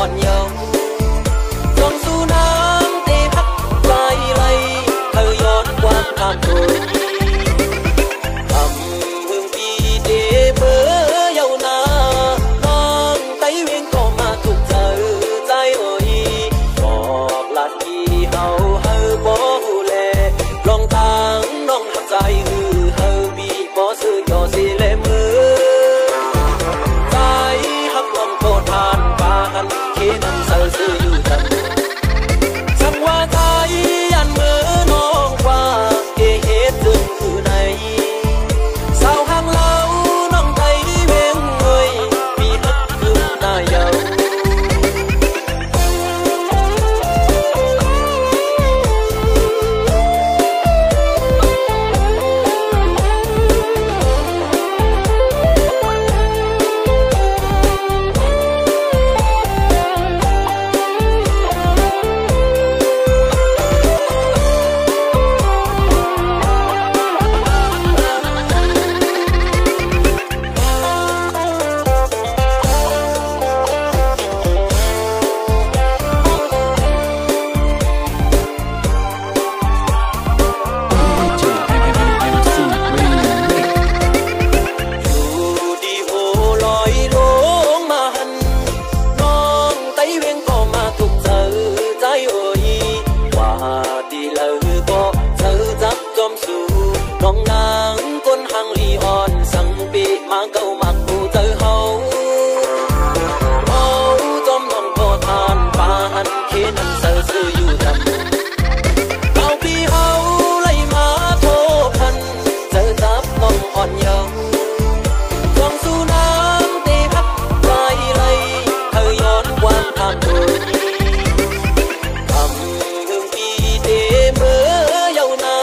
อ่อนเยาว์จงสู่น้ำเตพักใจไหลเธอย้อนความทางตัวทำมึงปีเดเบอเยานาน้องไตเวียงก็มาถูกเจอใจเอ่ยบอกลาทีเฮาบ่หูแลลองทางน้องหักใจเฮาบีบ่ซื้อยอสิเลมือใจหักลองโคทานปานเขนันเสือซื้ออยู่จังสังว่าใจยันมือน้องว่าเกเหตุจึงคือในสาวห่างเล่าน้องไทยเวงเอ่ยมีฮักคือหน้าเยาน้องนางก้นหังลีอ่อนสังปีมาเก่ามักผู้เจอเฮาจอมน้องก็ทานปานเขนันเสือซื้ออยู่จำเอาพี่เฮาไล่มาโทพันเจอจับน้องอ่อนเยาว์จงสู่น้ำเตพักใจไหลเธอย้อนความทางตัวทำหึงปีเดเบอเยานา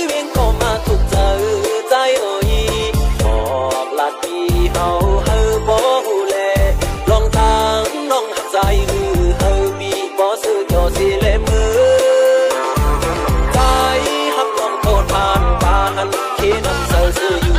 เวียงก็มาถูกเจอใจเอ่ยบอกลาทีเฮาบ่หูแลลองทางน้องหักใจเฮาบีบ่ซื้อยอสิเลมือใจหักลองโทษผ่านปานเขนันเสือซื้ออยู่